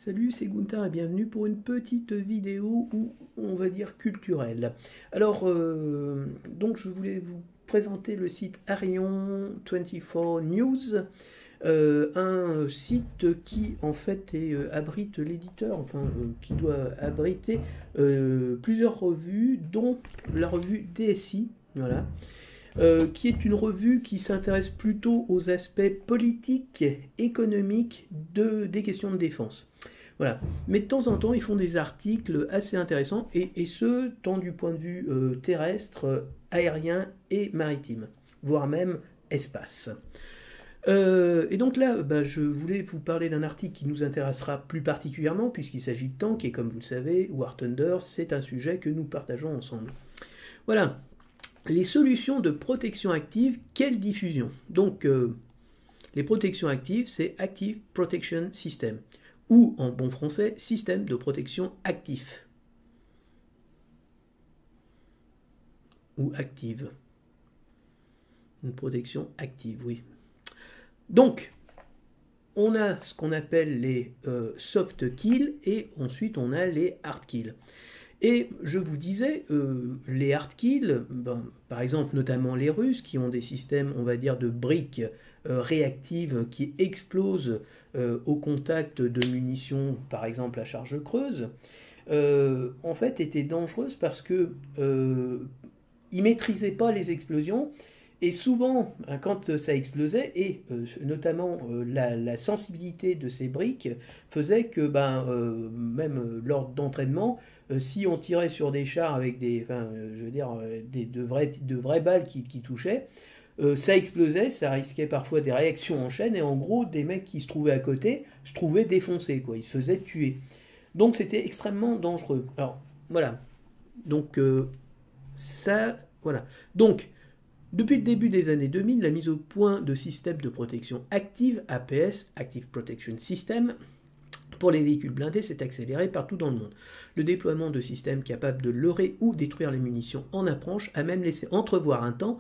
Salut, c'est Gunther et bienvenue pour une petite vidéo où on va dire culturelle. Alors, donc je voulais vous présenter le site Arion 24 News, un site qui en fait abrite l'éditeur, qui doit abriter plusieurs revues, dont la revue DSI, voilà, qui est une revue qui s'intéresse plutôt aux aspects politiques, économiques des questions de défense. Voilà. Mais de temps en temps, ils font des articles assez intéressants, et ce, tant du point de vue terrestre, aérien et maritime, voire même espace. Et donc là, je voulais vous parler d'un article qui nous intéressera plus particulièrement, puisqu'il s'agit de tanks, et comme vous le savez, War Thunder, c'est un sujet que nous partageons ensemble. Voilà. Les solutions de protection active, quelle diffusion? Donc, les protections actives, c'est Active Protection System, ou en bon français, système de protection actif, ou active. Une protection active, oui. Donc, on a ce qu'on appelle les soft kills, et ensuite on a les hard kills. Et je vous disais, les hard kills, par exemple notamment les Russes, qui ont des systèmes, on va dire, de briques réactives qui explosent au contact de munitions, par exemple à charge creuse, en fait étaient dangereuses parce que ils ne maîtrisaient pas les explosions. Et souvent, quand ça explosait, et notamment la sensibilité de ces briques faisait que même lors d'entraînement, si on tirait sur des chars avec de vraies balles qui touchaient, ça explosait, ça risquait parfois des réactions en chaîne, et en gros, des mecs qui se trouvaient à côté se trouvaient défoncés, quoi, ils se faisaient tuer. Donc c'était extrêmement dangereux. Alors, voilà. Donc, voilà. Donc, depuis le début des années 2000, la mise au point de systèmes de protection active, APS, Active Protection System, pour les véhicules blindés s'est accélérée partout dans le monde. Le déploiement de systèmes capables de leurrer ou détruire les munitions en approche a même laissé entrevoir un temps,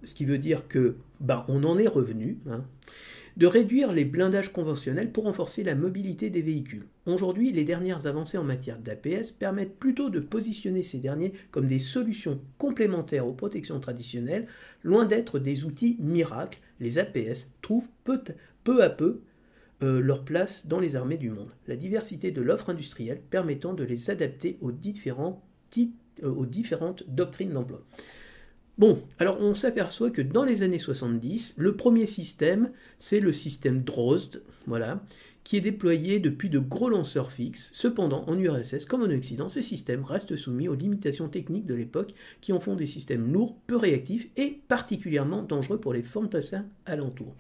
ce qui veut dire que on en est revenu, de réduire les blindages conventionnels pour renforcer la mobilité des véhicules. Aujourd'hui, les dernières avancées en matière d'APS permettent plutôt de positionner ces derniers comme des solutions complémentaires aux protections traditionnelles, loin d'être des outils miracles. Les APS trouvent peu à peu leur place dans les armées du monde. La diversité de l'offre industrielle permettant de les adapter aux différentes doctrines d'emploi. Bon, alors on s'aperçoit que dans les années 70, le premier système, c'est le système Drozd, voilà, qui est déployé depuis de gros lanceurs fixes. Cependant, en URSS comme en Occident, ces systèmes restent soumis aux limitations techniques de l'époque qui en font des systèmes lourds, peu réactifs et particulièrement dangereux pour les fantassins alentours.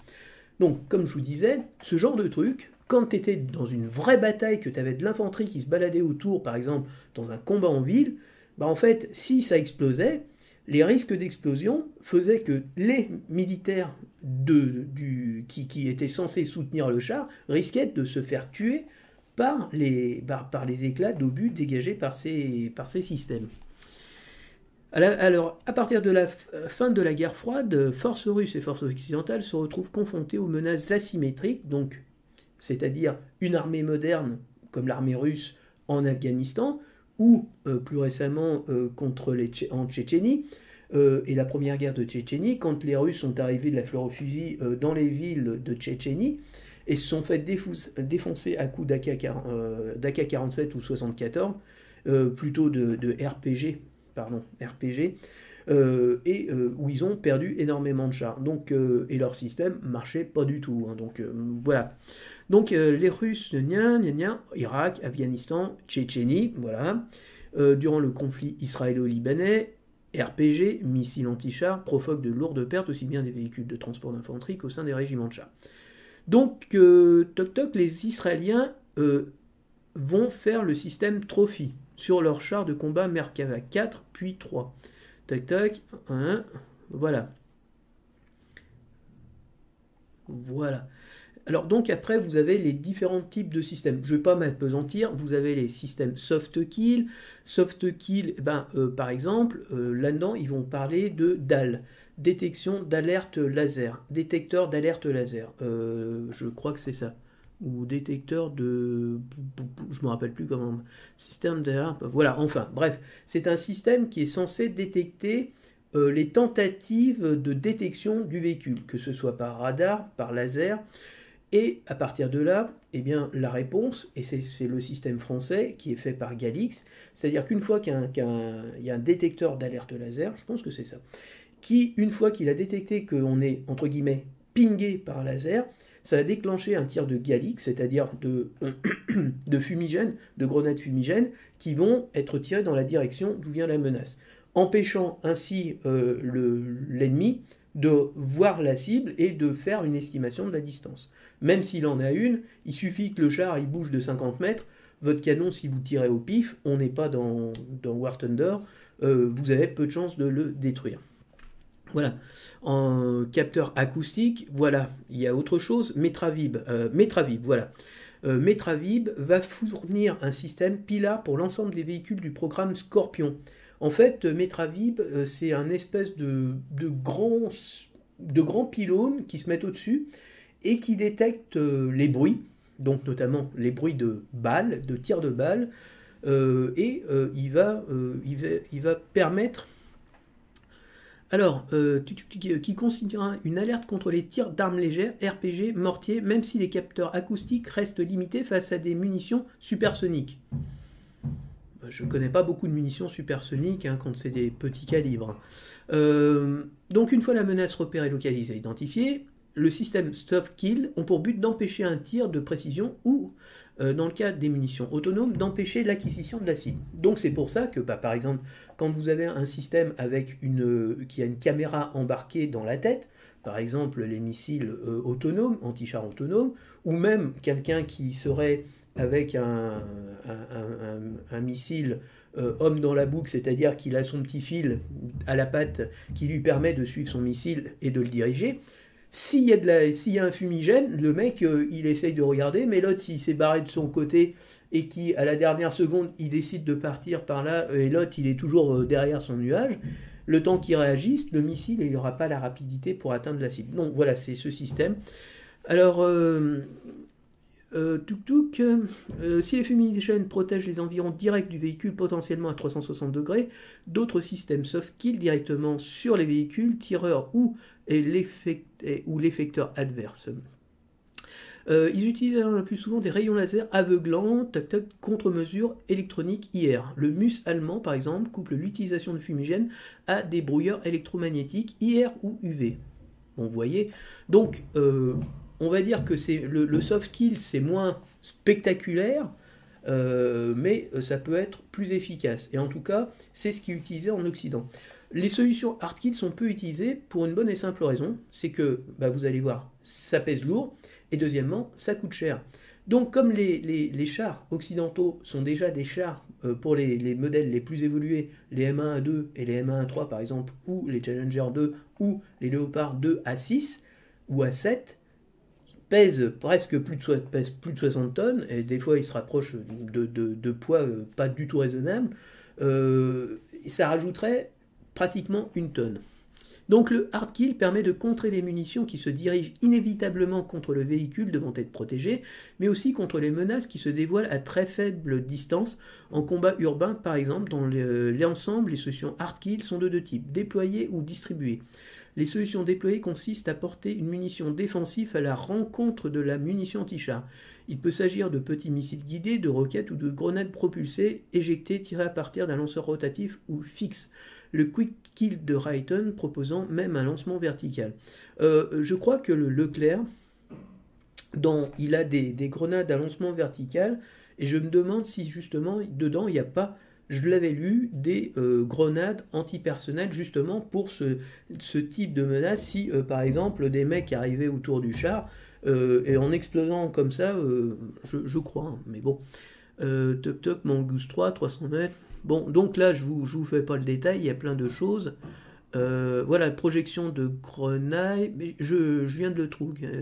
Donc, comme je vous disais, ce genre de truc, quand tu étais dans une vraie bataille, que tu avais de l'infanterie qui se baladait autour, par exemple, dans un combat en ville, en fait, si ça explosait, les risques d'explosion faisaient que les militaires qui étaient censés soutenir le char risquaient de se faire tuer par les éclats d'obus dégagés par ces systèmes. Alors, à partir de la fin de la guerre froide, forces russes et forces occidentales se retrouvent confrontées aux menaces asymétriques, donc, c'est-à-dire une armée moderne comme l'armée russe en Afghanistan, ou plus récemment en Tchétchénie, et la première guerre de Tchétchénie, quand les Russes sont arrivés de la fleur au fusil dans les villes de Tchétchénie, et se sont fait défoncer à coups d'AK-47 ou 74, plutôt de RPG, où ils ont perdu énormément de chars. Donc, et leur système marchait pas du tout. Donc voilà. Donc les Russes, Irak, Afghanistan, Tchétchénie, voilà. Durant le conflit israélo-libanais, RPG, missiles anti-chars, provoquent de lourdes pertes, aussi bien des véhicules de transport d'infanterie qu'au sein des régiments de chars. Donc, les Israéliens vont faire le système Trophy sur leurs chars de combat Merkava 4 puis 3. Voilà. Voilà. Alors donc après, vous avez les différents types de systèmes. Je ne vais pas m'appesantir, vous avez les systèmes soft kill. Soft kill, par exemple, là-dedans, ils vont parler de DAL, détection d'alerte laser, détecteur d'alerte laser. Je crois que c'est ça. ou détecteur de... Je me rappelle plus comment... Système d'air... Voilà, enfin, bref. C'est un système qui est censé détecter les tentatives de détection du véhicule, que ce soit par radar, par laser, et à partir de là, eh bien, la réponse, et c'est le système français qui est fait par Galix, c'est-à-dire qu'une fois qu'il y a un détecteur d'alerte laser, je pense que c'est ça, qui, une fois qu'il a détecté qu'on est, entre guillemets, pingé par un laser, ça va déclencher un tir de Galix, c'est-à-dire de fumigènes, de grenades fumigènes, qui vont être tirées dans la direction d'où vient la menace, empêchant ainsi l'ennemi de voir la cible et de faire une estimation de la distance. Même s'il en a une, il suffit que le char il bouge de 50 mètres, votre canon, si vous tirez au pif, on n'est pas dans War Thunder, vous avez peu de chances de le détruire. Voilà. En capteur acoustique, voilà, il y a autre chose, Metravib, voilà. Metravib va fournir un système Pilar pour l'ensemble des véhicules du programme Scorpion. En fait, Metravib, c'est un espèce de grands pylônes qui se mettent au-dessus et qui détectent les bruits, donc notamment les bruits de balles, de tirs de balles, il va permettre qui constituera une alerte contre les tirs d'armes légères, RPG, mortiers, même si les capteurs acoustiques restent limités face à des munitions supersoniques. Je ne connais pas beaucoup de munitions supersoniques quand c'est des petits calibres. Donc une fois la menace repérée, localisée, identifiée, le système Soft Kill ont pour but d'empêcher un tir de précision ou, dans le cas des munitions autonomes, d'empêcher l'acquisition de la cible. Donc c'est pour ça que, par exemple, quand vous avez un système qui a une caméra embarquée dans la tête, par exemple les missiles autonomes, anti-chars autonomes, ou même quelqu'un qui serait avec un missile homme dans la boucle, c'est-à-dire qu'il a son petit fil à la patte qui lui permet de suivre son missile et de le diriger. S'il y a un fumigène, le mec, il essaye de regarder, mais l'autre, s'il s'est barré de son côté et qui, à la dernière seconde, il décide de partir par là, et l'autre, il est toujours derrière son nuage, le temps qu'il réagisse, le missile, il n'aura pas la rapidité pour atteindre la cible. Donc voilà, c'est ce système. Alors, si les fumigènes protègent les environs directs du véhicule potentiellement à 360 degrés, d'autres systèmes Soft Kill directement sur les véhicules, tireurs ou l'effecteur adverse. Ils utilisent le plus souvent des rayons laser aveuglants, contre-mesure électronique IR. Le MUS allemand, par exemple, couple l'utilisation de fumigènes à des brouilleurs électromagnétiques IR ou UV. Bon, vous voyez. Donc, on va dire que le soft kill, c'est moins spectaculaire, mais ça peut être plus efficace. Et en tout cas, c'est ce qui est utilisé en Occident. Les solutions hard kill sont peu utilisées pour une bonne et simple raison, c'est que, vous allez voir, ça pèse lourd, et deuxièmement, ça coûte cher. Donc comme les chars occidentaux sont déjà des chars pour les modèles les plus évolués, les M1A2 et les M1A3 par exemple, ou les Challenger 2 ou les Leopard 2 A6 ou A7, pèsent presque plus de 60 tonnes, et des fois ils se rapprochent de poids pas du tout raisonnables, ça rajouterait pratiquement 1 tonne. Donc le hard kill permet de contrer les munitions qui se dirigent inévitablement contre le véhicule devant être protégé, mais aussi contre les menaces qui se dévoilent à très faible distance en combat urbain par exemple. Dans l'ensemble, les solutions hard kill sont de deux types, déployées ou distribuées. Les solutions déployées consistent à porter une munition défensive à la rencontre de la munition anti-char. Il peut s'agir de petits missiles guidés, de roquettes ou de grenades propulsées, éjectées, tirées à partir d'un lanceur rotatif ou fixe. Le Quick Kill de Raytheon proposant même un lancement vertical. Je crois que le Leclerc, il a des grenades à lancement vertical, et je me demande si justement dedans il n'y a pas, je l'avais lu, des grenades antipersonnelles justement pour ce type de menace, si par exemple des mecs arrivaient autour du char, et en explosant comme ça, je crois, hein, mais bon. Toc toc, Mongoose 3, 300 mètres. Bon, donc là, je vous fais pas le détail, il y a plein de choses. Voilà, projection de grenaille, mais je viens de le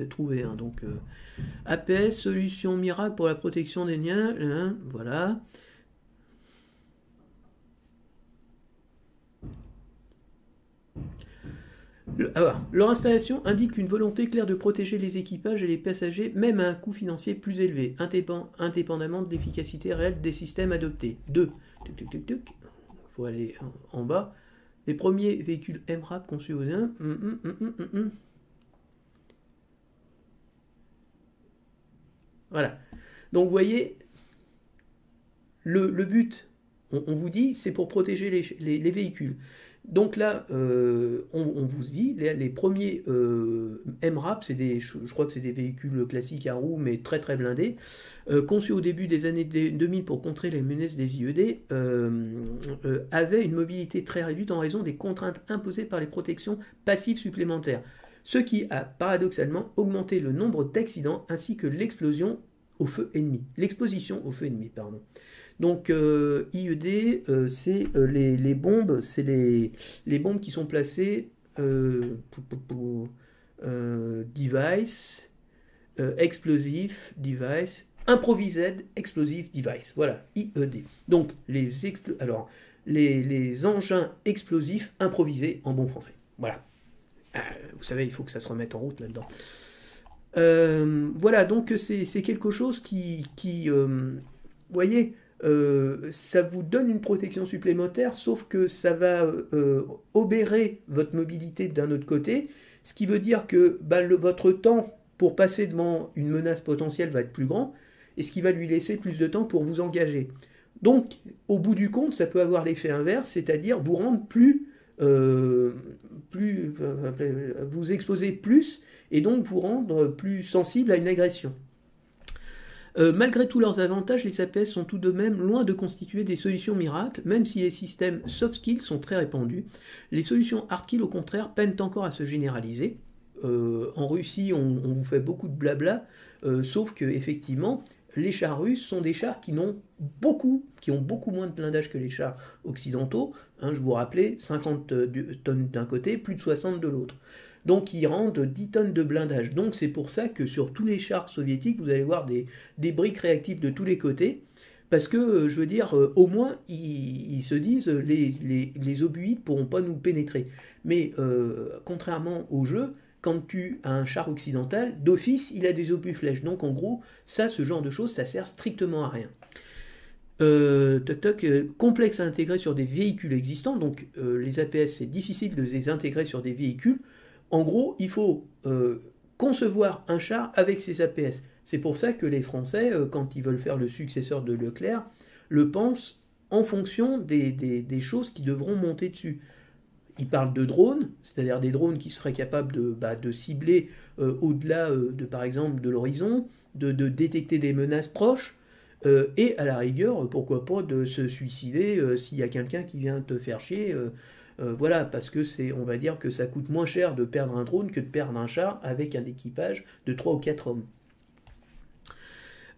trouver. Hein, donc, APS, solution miracle pour la protection des liens. Hein, voilà. Leur installation indique une volonté claire de protéger les équipages et les passagers, même à un coût financier plus élevé, indépendamment de l'efficacité réelle des systèmes adoptés. 2. Il faut aller en bas. Les premiers véhicules MRAP conçus aux Indes. Voilà. Donc vous voyez, le but, on vous dit, c'est pour protéger les véhicules. Donc là, on vous dit, les premiers MRAP, je crois que c'est des véhicules classiques à roues, mais très très blindés, conçus au début des années 2000 pour contrer les menaces des IED, avaient une mobilité très réduite en raison des contraintes imposées par les protections passives supplémentaires, ce qui a paradoxalement augmenté le nombre d'accidents ainsi que l'exposition au feu ennemi. Donc IED, c'est les bombes, c'est les bombes qui sont placées device, explosive device, improvised explosive device. Voilà, IED. Donc les engins explosifs improvisés en bon français. Voilà. Vous savez, il faut que ça se remette en route là-dedans. Voilà, donc c'est quelque chose qui vous voyez, ça vous donne une protection supplémentaire, sauf que ça va obérer votre mobilité d'un autre côté, ce qui veut dire que votre temps pour passer devant une menace potentielle va être plus grand, et ce qui va lui laisser plus de temps pour vous engager. Donc, au bout du compte, ça peut avoir l'effet inverse, c'est-à-dire vous rendre vous exposer plus, et donc vous rendre plus sensible à une agression. Malgré tous leurs avantages, les APS sont tout de même loin de constituer des solutions miracles, même si les systèmes soft skills sont très répandus. Les solutions hard skills, au contraire, peinent encore à se généraliser. En Russie, on vous fait beaucoup de blabla, sauf que effectivement, les chars russes sont des chars qui ont beaucoup moins de blindage que les chars occidentaux. Je vous rappelais, 50 tonnes d'un côté, plus de 60 de l'autre. Donc ils rendent 10 tonnes de blindage. Donc c'est pour ça que sur tous les chars soviétiques, vous allez voir des briques réactives de tous les côtés. Parce que, je veux dire, au moins, ils se disent, les obuides ne pourront pas nous pénétrer. Mais contrairement au jeu, quand tu as un char occidental, d'office, il a des obus-flèches. Donc en gros, ce genre de choses, ça sert strictement à rien. Complexe à intégrer sur des véhicules existants. Donc les APS, c'est difficile de les intégrer sur des véhicules. En gros, il faut concevoir un char avec ses APS. C'est pour ça que les Français, quand ils veulent faire le successeur de Leclerc, le pensent en fonction des choses qui devront monter dessus. Ils parlent de drones, c'est-à-dire des drones qui seraient capables de cibler au-delà, par exemple, de l'horizon, de détecter des menaces proches, et à la rigueur, pourquoi pas de se suicider s'il y a quelqu'un qui vient te faire chier. Voilà, parce que on va dire que ça coûte moins cher de perdre un drone que de perdre un char avec un équipage de 3 ou 4 hommes.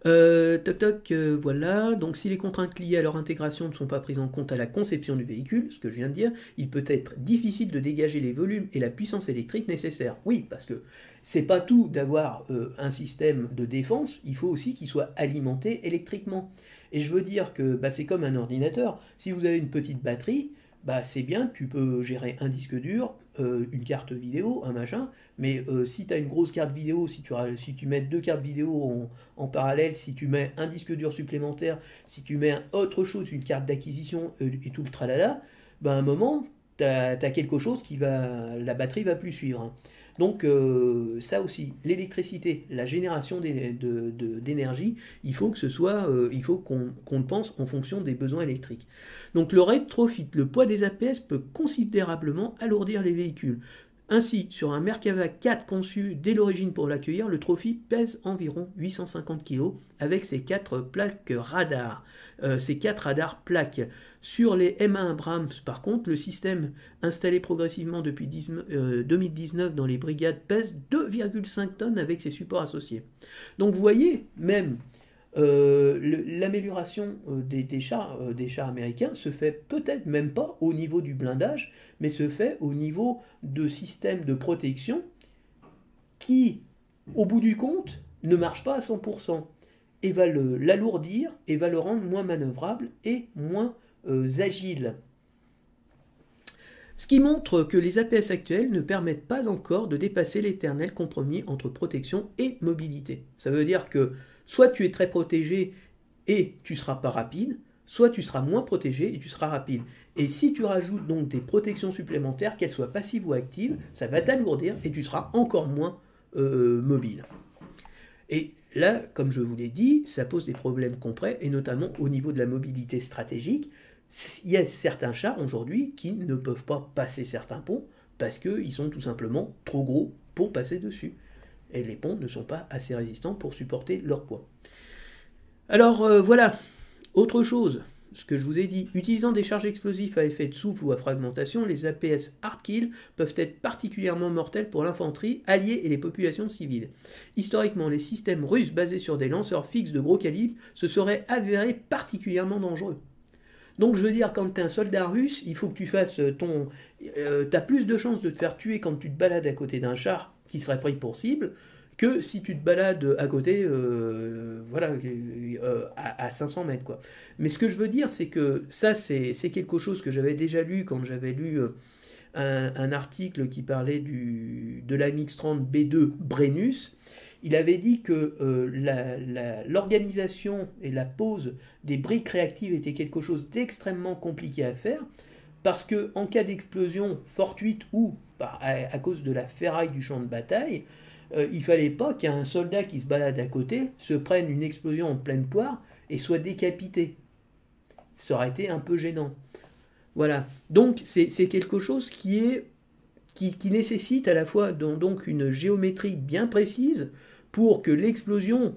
Voilà. Donc si les contraintes liées à leur intégration ne sont pas prises en compte à la conception du véhicule, ce que je viens de dire, il peut être difficile de dégager les volumes et la puissance électrique nécessaires. Oui, parce que c'est pas tout d'avoir un système de défense, il faut aussi qu'il soit alimenté électriquement. Et je veux dire que c'est comme un ordinateur. Si vous avez une petite batterie, c'est bien, tu peux gérer un disque dur, une carte vidéo, un machin, mais si tu as une grosse carte vidéo, si tu mets 2 cartes vidéo en parallèle, si tu mets un disque dur supplémentaire, si tu mets autre chose, une carte d'acquisition et tout le tralala, à un moment, tu as quelque chose la batterie va plus suivre. Donc ça aussi, l'électricité, la génération d'énergie, il faut que il faut qu'on le pense en fonction des besoins électriques. Donc le rétrofit, le poids des APS peut considérablement alourdir les véhicules. Ainsi, sur un Merkava 4 conçu dès l'origine pour l'accueillir, le Trophy pèse environ 850 kg avec ses 4 plaques radars. Ces 4 radars plaques. Sur les M1 Abrams, par contre, le système installé progressivement depuis 2019 dans les brigades pèse 2,5 tonnes avec ses supports associés. Donc vous voyez, même l'amélioration des chars américains se fait peut-être même pas au niveau du blindage, mais se fait au niveau de systèmes de protection qui, au bout du compte, ne marchent pas à 100% et va l'alourdir et va le rendre moins manœuvrable et moins agile. Ce qui montre que les APS actuels ne permettent pas encore de dépasser l'éternel compromis entre protection et mobilité. Ça veut dire que soit tu es très protégé et tu ne seras pas rapide, soit tu seras moins protégé et tu seras rapide. Et si tu rajoutes donc des protections supplémentaires, qu'elles soient passives ou actives, ça va t'alourdir et tu seras encore moins mobile. Et là, comme je vous l'ai dit, ça pose des problèmes concrets, et notamment au niveau de la mobilité stratégique. Il y a certains chars aujourd'hui qui ne peuvent pas passer certains ponts parce qu'ils sont tout simplement trop gros pour passer dessus. Et les ponts ne sont pas assez résistants pour supporter leur poids. Alors voilà, autre chose, ce que je vous ai dit, utilisant des charges explosives à effet de souffle ou à fragmentation, les APS hardkill peuvent être particulièrement mortels pour l'infanterie, alliée et les populations civiles. Historiquement, les systèmes russes basés sur des lanceurs fixes de gros calibre se seraient avérés particulièrement dangereux. Donc je veux dire, quand tu es un soldat russe, il faut que tu fasses ton... t'as plus de chances de te faire tuer quand tu te balades à côté d'un char qui serait pris pour cible, que si tu te balades à côté, à 500 mètres, quoi. Mais ce que je veux dire, c'est que ça, c'est quelque chose que j'avais déjà lu quand j'avais lu un article qui parlait de l'AMX-30 B2 Brennus. Il avait dit que l'organisation et la pose des briques réactives était quelque chose d'extrêmement compliqué à faire, parce que en cas d'explosion fortuite ou à cause de la ferraille du champ de bataille, il fallait pas qu'un soldat qui se balade à côté se prenne une explosion en pleine poire et soit décapité. Ça aurait été un peu gênant. Voilà. Donc c'est quelque chose qui nécessite à la fois donc une géométrie bien précise pour que l'explosion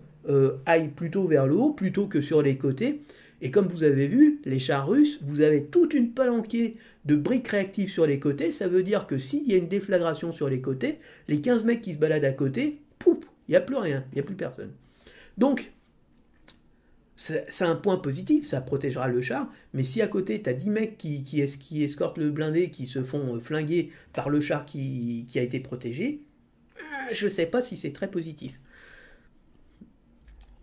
aille plutôt vers le haut plutôt que sur les côtés. Et comme vous avez vu, les chars russes, vous avez toute une palanquée de briques réactives sur les côtés. Ça veut dire que s'il y a une déflagration sur les côtés, les 15 mecs qui se baladent à côté, pouf, il n'y a plus rien, il n'y a plus personne. Donc, c'est un point positif, ça protégera le char, mais si à côté tu as 10 mecs qui escortent le blindé, qui se font flinguer par le char qui a été protégé, je ne sais pas si c'est très positif.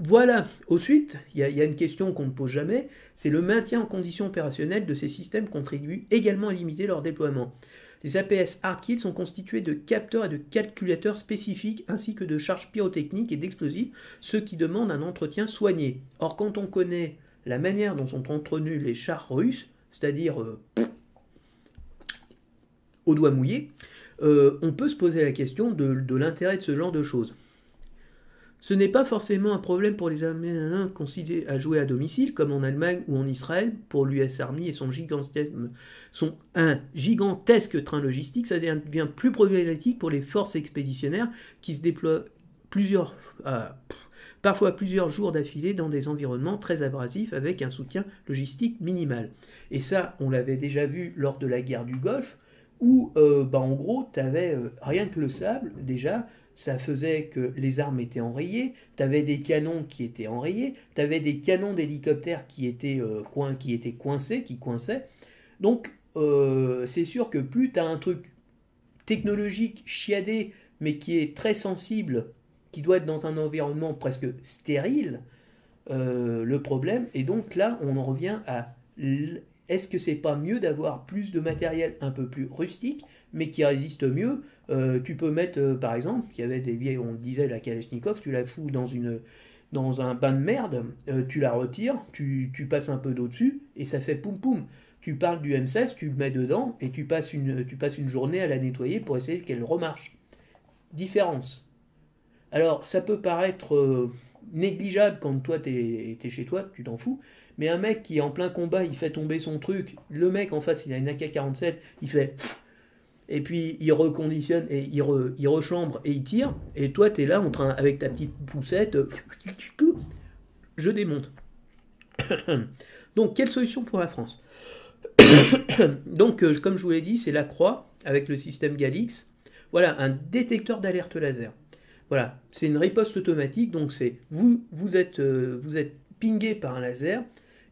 Voilà, ensuite, il y a une question qu'on ne pose jamais, c'est le maintien en condition opérationnelle de ces systèmes contribue également à limiter leur déploiement. Les APS hardkill sont constitués de capteurs et de calculateurs spécifiques ainsi que de charges pyrotechniques et d'explosifs, ce qui demande un entretien soigné. Or, quand on connaît la manière dont sont entretenus les chars russes, c'est-à-dire au doigt mouillé, on peut se poser la question de l'intérêt de ce genre de choses. Ce n'est pas forcément un problème pour les Américains considérés à jouer à domicile, comme en Allemagne ou en Israël, pour l'US Army et son gigantesque train logistique. Ça devient plus problématique pour les forces expéditionnaires qui se déploient parfois plusieurs jours d'affilée dans des environnements très abrasifs avec un soutien logistique minimal. Et ça, on l'avait déjà vu lors de la guerre du Golfe, où en gros, tu avais rien que le sable, déjà, ça faisait que les armes étaient enrayées, tu avais des canons qui étaient enrayés, tu avais des canons d'hélicoptères qui étaient coincés, qui coinçaient. Donc, c'est sûr que plus tu as un truc technologique chiadé, mais qui est très sensible, qui doit être dans un environnement presque stérile, le problème. Et donc là, on en revient à... Est-ce que c'est pas mieux d'avoir plus de matériel un peu plus rustique, mais qui résiste mieux? Tu peux mettre, par exemple, il y avait des vieilles, on le disait, la Kalachnikov, tu la fous dans un bain de merde, tu la retires, tu passes un peu d'eau dessus, et ça fait poum poum. Tu parles du M16, tu le mets dedans, et tu passes une journée à la nettoyer pour essayer qu'elle remarche. Différence. Alors, ça peut paraître négligeable quand toi, t'es chez toi, tu t'en fous, mais un mec qui est en plein combat, il fait tomber son truc, le mec en face, il a une AK-47, il fait... Et puis il reconditionne, et il rechambre, et il tire, et toi, t'es là, en train, avec ta petite poussette, je démonte. Donc, quelle solution pour la France? Donc, comme je vous l'ai dit, c'est la Croix, avec le système Galix. Voilà, un détecteur d'alerte laser. Voilà, c'est une riposte automatique, donc c'est vous êtes pingé par un laser,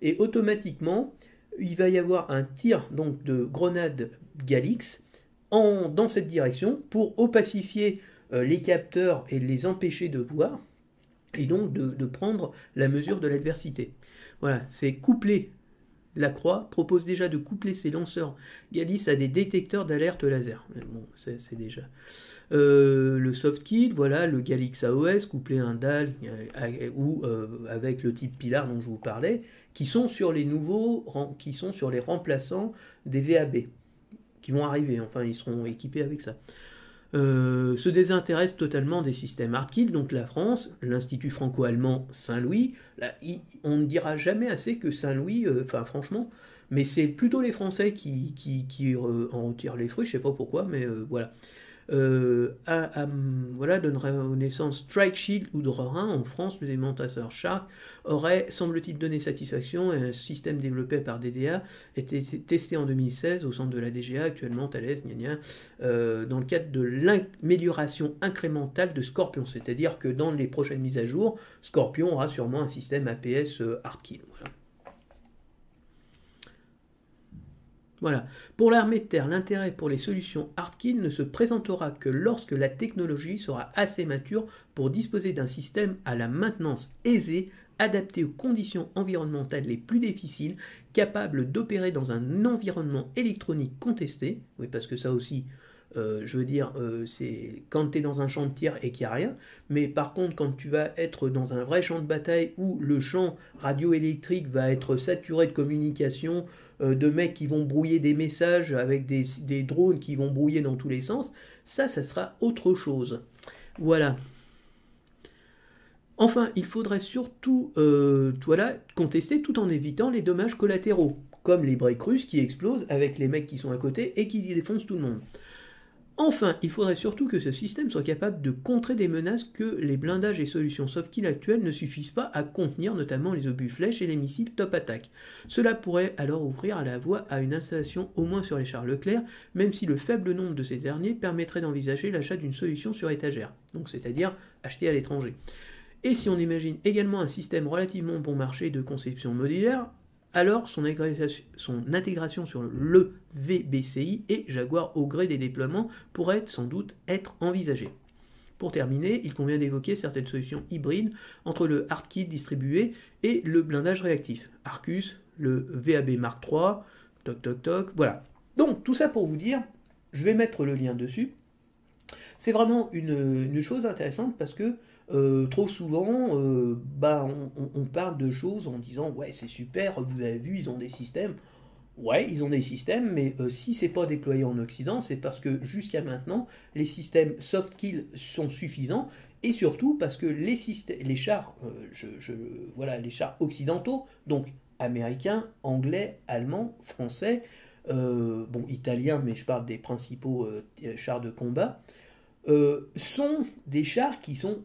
et automatiquement, il va y avoir un tir donc, de grenade Galix dans cette direction pour opacifier les capteurs et les empêcher de voir, et donc de prendre la mesure de l'adversité. Voilà, c'est coupler Lacroix propose déjà de coupler ses lanceurs Galis à des détecteurs d'alerte laser. Bon, c'est déjà. Le Softkit, voilà, le Galix AOS, couplé à un DAL ou avec le type Pilar dont je vous parlais, qui sont sur les remplaçants des VAB, qui vont arriver, enfin ils seront équipés avec ça. Se désintéresse totalement des systèmes hardkill, donc la France, l'Institut franco-allemand Saint-Louis, on ne dira jamais assez que Saint-Louis, franchement, mais c'est plutôt les Français qui en retirent les fruits, je sais pas pourquoi, mais voilà. Voilà, donnerait naissance Strike Shield ou Drarin en France. Le démontateur Shark aurait, semble-t-il, donné satisfaction et un système développé par DDA était testé en 2016 au centre de la DGA, actuellement Thales, dans le cadre de l'amélioration incrémentale de Scorpion, c'est-à-dire que dans les prochaines mises à jour, Scorpion aura sûrement un système APS hardkill. Voilà. Pour l'armée de terre, l'intérêt pour les solutions hardkill ne se présentera que lorsque la technologie sera assez mature pour disposer d'un système à la maintenance aisée, adapté aux conditions environnementales les plus difficiles, capable d'opérer dans un environnement électronique contesté. Oui, parce que ça aussi, je veux dire, c'est quand tu es dans un champ de tir et qu'il n'y a rien, mais par contre, quand tu vas être dans un vrai champ de bataille où le champ radioélectrique va être saturé de communication, de mecs qui vont brouiller des messages avec des drones qui vont brouiller dans tous les sens, ça sera autre chose. Voilà. Enfin, il faudrait surtout contester tout en évitant les dommages collatéraux, comme les breaks russes qui explosent avec les mecs qui sont à côté et qui défoncent tout le monde. Enfin, il faudrait surtout que ce système soit capable de contrer des menaces que les blindages et solutions soft-kill actuelles ne suffisent pas à contenir, notamment les obus flèches et les missiles top attack. Cela pourrait alors ouvrir la voie à une installation au moins sur les chars Leclerc, même si le faible nombre de ces derniers permettrait d'envisager l'achat d'une solution sur étagère, donc c'est-à-dire acheter à l'étranger. Et si on imagine également un système relativement bon marché de conception modulaire, alors son intégration sur le VBCI et Jaguar au gré des déploiements pourrait sans doute être envisagée. Pour terminer, il convient d'évoquer certaines solutions hybrides entre le hardkit distribué et le blindage réactif. Arcus, le VAB Mark III, voilà. Donc tout ça pour vous dire, je vais mettre le lien dessus. C'est vraiment une chose intéressante parce que trop souvent, on parle de choses en disant « Ouais, c'est super, vous avez vu, ils ont des systèmes. » Ouais, ils ont des systèmes, mais si c'est pas déployé en Occident, c'est parce que jusqu'à maintenant, les systèmes soft-kill sont suffisants, et surtout parce que les chars, les chars occidentaux, donc américains, anglais, allemands, français, italiens, mais je parle des principaux chars de combat, sont des chars qui sont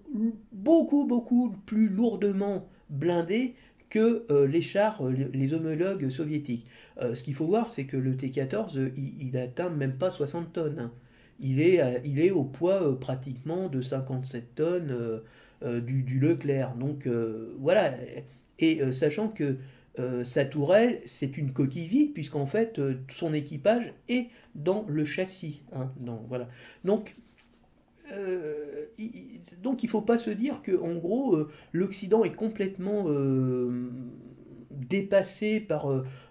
beaucoup plus lourdement blindés que les chars, les homologues soviétiques. Ce qu'il faut voir, c'est que le T-14, il atteint même pas 60 tonnes. Hein. Il est au poids pratiquement de 57 tonnes du Leclerc. Donc voilà. Et sachant que sa tourelle, c'est une coquille vide, puisqu'en fait, son équipage est dans le châssis. Hein, voilà. Donc il ne faut pas se dire que en gros l'Occident est complètement dépassé par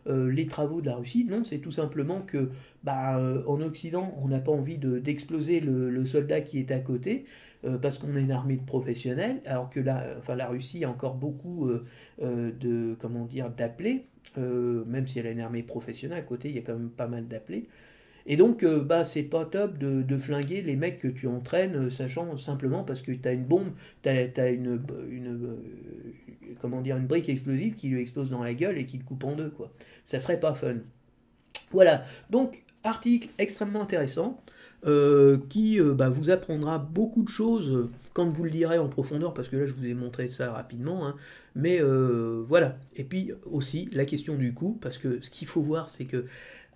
les travaux de la Russie. Non, c'est tout simplement que en Occident on n'a pas envie d'exploser le soldat qui est à côté parce qu'on est une armée de professionnels, alors que la Russie a encore beaucoup d'appelés, même si elle a une armée professionnelle à côté, il y a quand même pas mal d'appelés. Et donc, c'est pas top de flinguer les mecs que tu entraînes, sachant simplement parce que t'as une bombe, t'as une brique explosive qui lui explose dans la gueule et qui le coupe en deux, quoi. Ça serait pas fun. Voilà, donc, article extrêmement intéressant, qui vous apprendra beaucoup de choses quand vous le lirez en profondeur, parce que là, je vous ai montré ça rapidement, hein, mais voilà. Et puis, aussi, la question du coût, parce que ce qu'il faut voir, c'est que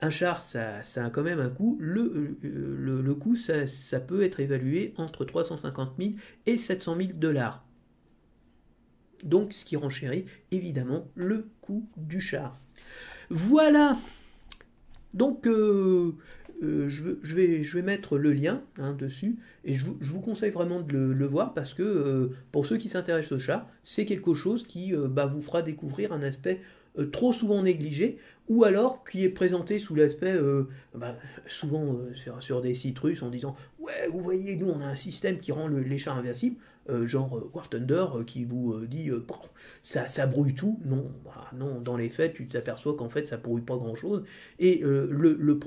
un char, ça a quand même un coût. Le coût, ça peut être évalué entre 350 000 et 700 000 $. Donc, ce qui renchérit évidemment le coût du char. Voilà. Donc, je vais mettre le lien dessus, et je vous conseille vraiment de le voir, parce que pour ceux qui s'intéressent au char, c'est quelque chose qui vous fera découvrir un aspect trop souvent négligé, ou alors qui est présenté sous l'aspect, souvent sur des sites russes en disant ouais, vous voyez, nous on a un système qui rend les chars invincibles, genre War Thunder qui vous dit ça brouille tout. Non, non, dans les faits, tu t'aperçois qu'en fait ça brouille pas grand chose. Et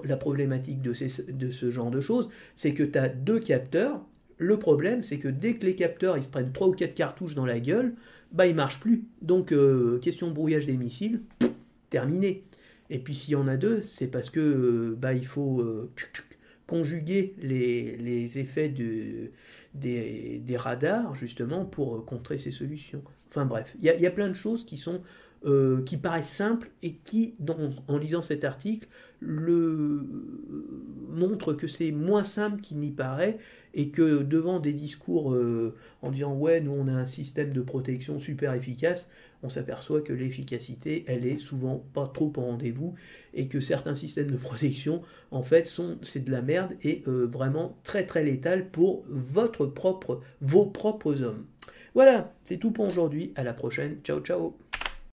la problématique de ce genre de choses, c'est que tu as deux capteurs. Le problème, c'est que dès que les capteurs ils se prennent 3 ou 4 cartouches dans la gueule, ils marchent plus. Donc, question de brouillage des missiles, terminé. Et puis s'il y en a deux, c'est parce que il faut conjuguer les effets des radars, justement, pour contrer ces solutions. Enfin bref, il y a plein de choses qui paraissent simples et qui, en lisant cet article, montrent que c'est moins simple qu'il n'y paraît et que devant des discours en disant ouais, nous on a un système de protection super efficace, on s'aperçoit que l'efficacité, elle est souvent pas trop au rendez-vous et que certains systèmes de protection, en fait, c'est de la merde et vraiment très très létal pour vos propres hommes. Voilà, c'est tout pour aujourd'hui. À la prochaine. Ciao, ciao.